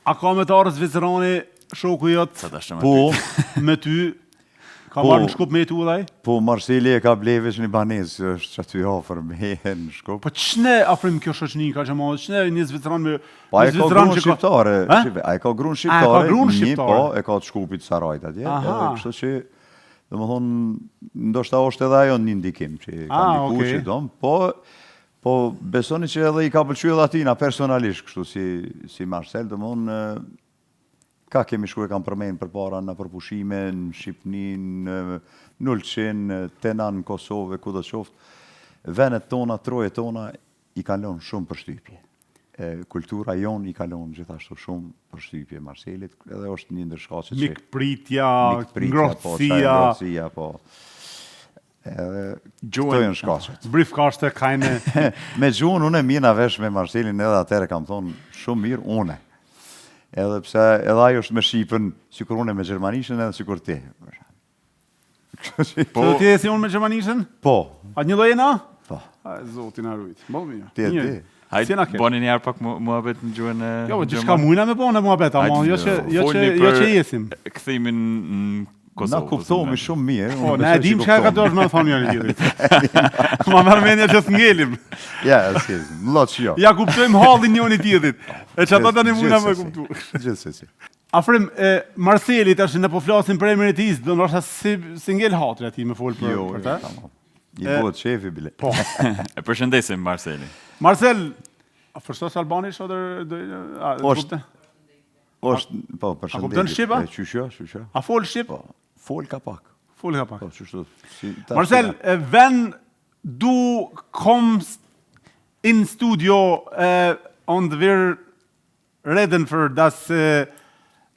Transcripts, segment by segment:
A ka me të arë Zvicrani shoku jot? Po, Me ty? Ka marrë në Shkup me tu dhaj? po Marseli e ka blevesh një banez, është që aty ofër me në Shkup. Po ç'ne afrim kjo shoqëni ka që madhe? Ç'ne një Zvicran me Pa e ka grunë shqiptare, a e ka grunë shqiptare, po e ka të Shkupit Sarajt atje, edhe kështu që, dhe më thonë, ndoshta është edhe ajo një ndikim që ka ndiku që dom, po besoni që edhe i ka pëlqyer edhe atina personalisht, kështu si Marcel, dhe më thonë, ka kemi shku e kam përmenë për para në përpushime, në Shqipni, në Ulqin, në Tena, në Kosovë, ku do qoftë. Venet tona, troje tona, i kalon shumë përshtypje. Kultura jonë i kalon gjithashtu shumë përshtypje Marselit, edhe është një ndërshkaqe që... Mikpritja, ngrohtësia, po. Këto janë shkaqet. Brifkashte, kajne... Me gjuhën, unë e mirë vesh me Marselin, edhe atere kam thonë shumë mirë, une. Edhe pse edhe ajo është me Shqipën, sikur unë me Gjermanishën edhe sikur ti. Po ti e si unë me Gjermanishën? Po. A një lojena? Po. A zotin arrujt. Bo mirë. Ti. Hajde, boni njerë pak muhabet në gjuhën e... Jo, gjithka mujna me bone muhabet, ama jo që jesim. Këthimin në Kosovë. Na kuptohemi shumë mirë. Po, na e dim që ka do është me thonë njëri tjetrit. Ma mërë menja që s'ngelim. Ja, s'kezim, më lotë që jo. Ja kuptojmë hallin njëri tjetrit. E që ata të një mujna me kuptu. Gjithsesi. Afrim, Marceli tash në po flasin për emrin e tij, do ndoshta si ngel hatri aty me fol për ta. I bëhet shefi bile. Po. E përshëndesim Marceli. Marcel, a forsos Albanish oder Po, përshëndetje. A kupton shqipa? Qysha. A fol shqip? Po, fol ka pak. Fol ka pak. Po, qështu. Marcel, wenn du kommst in Studio und wir reden für das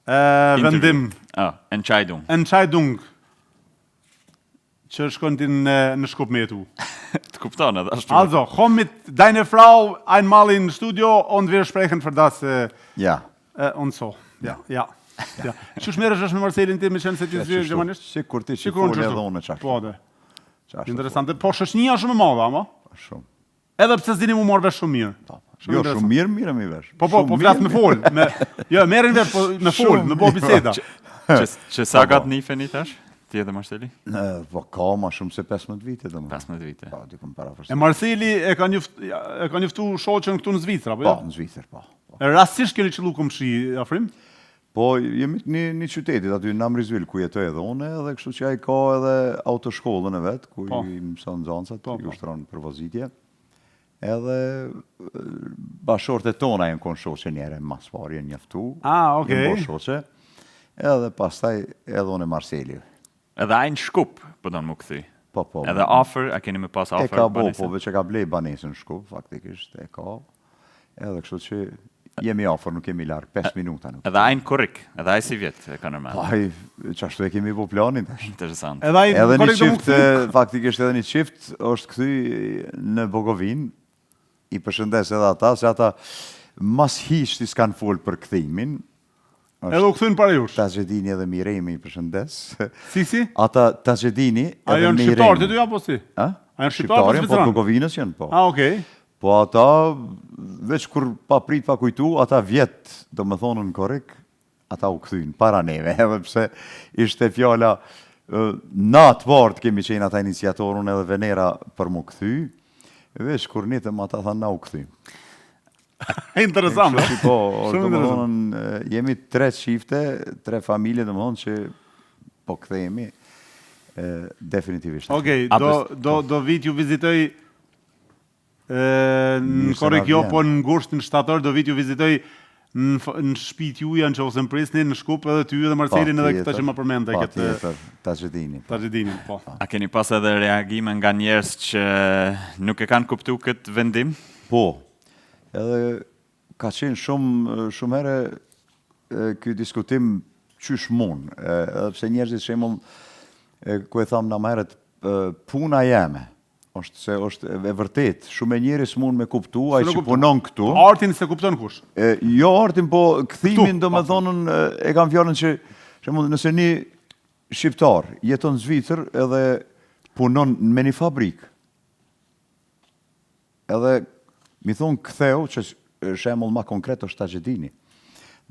vendim. Entscheidung. Që shkon ti në Shkup me tu. Të kupton edhe ashtu. Also, komm mit deiner Frau einmal in Studio und wir sprechen für das Ja. Und so. Ja. Çu shmerresh është me Marcelin ti me qenë se ti zgjidh gjermanisht? Sikur ti shikon edhe unë çfarë. Po, dhe. Interesante. Po shoqënia shumë e madhe, ama? Shumë. Edhe pse s'dini mu marrë vesh shumë mirë. Jo, shumë mirë mi vesh. Po, flas me fol. Jo, merrin vesh me fol, me bo biseda. Që sa gat nifeni tash? Ti edhe Marceli? Po ka ma shumë se 15 vite dhe më. 15 vite. Po, dikëm para E Marceli e ka njoftu shoqën këtu në Zvicra, po jo? Po, në Zvicër, po. Rastisht keni qëllu këmshi, afrim? Po, jemi një qytetit aty në Amrizvil, ku jetoj edhe une, edhe kështu që ai ka edhe autoshkollën e vetë, ku i mëson nxënësat, i ushtron për vozitje. Edhe bashortet tona jenë konë shoqe njere, mas pari jenë njëftu. Okej. Jenë bo shoqe. Edhe pastaj edhe une Marceli. Edhe ajnë Shkup, po do në më këthy. Po. Edhe offer, a keni me pas offer? E ka bo, po, veç e ka blej banesën Shkup, faktikisht, e ka. Edhe kështu që jemi offer, nuk kemi largë, 5 minuta nuk. Edhe ajnë Korrik, edhe ajnë si vjetë, e ka nërmen. Po, qashtu e kemi po planin tash. Interesant. Edhe një qift, faktikisht edhe një qift, është këthy në Bogovin, i përshëndes edhe ata, se ata mas hishti s'kan folë për këthimin. Edhe u këthyn para jush? Tazedini edhe Miremi i përshëndes. Si? Ata Tazedini edhe Miremi. A janë shqiptarë të dy apo si? A janë shqiptarë po Bogovinës janë, po. Okej. Po ata, veç kur pa prit pa kujtu, ata vjetë, do më thonë në Korrik, ata u këthyn, para neve, edhe pse ishte fjalla, na të vartë kemi qenë ata iniciatorun edhe Venera për mu këthy, veç kur nitëm ata tha na u këthyn. Interesant, po, do më thonë, jemi 3 qifte, 3 familje, do më thonë që po këthejemi, definitivisht. Okej, do vit ju vizitoj në Korrik jo, po në ngusht në shtator, do vit ju vizitoj në shpit juja në që ose në prisni, në Shkup edhe ty edhe Marcelin edhe këta që më përmende. Pa tjetër, Tazedini. Po. A keni pas edhe reagime nga njerës që nuk e kanë kuptu këtë vendim? Po, edhe ka qenë shumë herë kjo diskutim qysh mund, edhe pse njerëzit shemull, ku e thamë në meret, puna jeme, është e vërtet, shumë e njerës mund me kuptu, a i që punon këtu. Artin se kupton kush? Jo artin, po këthimin do me thonën, e kam fjallën që, nëse një shqiptar jeton Zvicër edhe punon me një fabrik, edhe mi thonë këtheu, që shemull ma konkret është Tazedini.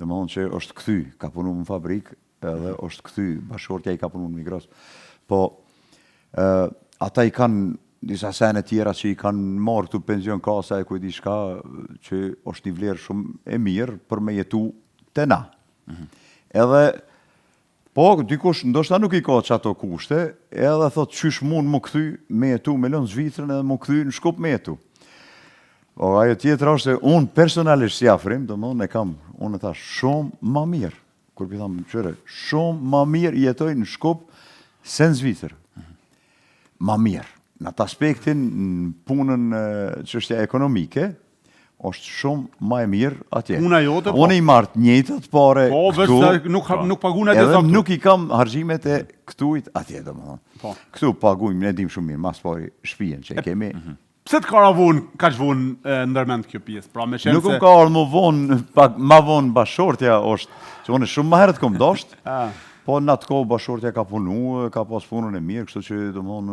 Dhe më thonë që është këthy, ka punu në fabrikë, edhe është këthy, bashkëshortja i ka punu në Migros. Po, ata i kanë disa sene tjera që i kanë marrë këtu pension kasa e kujdi shka, që është një vlerë shumë e mirë për me jetu të na. Edhe, po, dikush ndoshta nuk i ka që ato kushte, edhe thot qysh mund më këthy me jetu me lënë Zvitrën edhe më këthy në Shkup me jetu. O, ajo tjetër është se unë personalisht si afrim, do më unë e thash shumë ma mirë, kur për thamë qëre, shumë ma mirë jetoj në Shkup se në Zvitër. Ma mirë. Në atë aspektin, në punën çështja ekonomike, është shumë ma e mirë atje. Puna jote, po. Unë i martë njëtët pare këtu, nuk paguna të edhe nuk i kam hargjimet e këtujt atje, do më thonë. Këtu pagujmë, ne dim shumë mirë, mas pari shpijen që kemi. Pse të kara vonë, ka që vonë ndërmend kjo pjesë? Pra, nuk më ka orë më vonë, ma vonë bashortja është, që unë shumë ma herët kom dosht, po në atë kohë bashortja ka punu, ka pas punën e mirë, kështu që do më thonë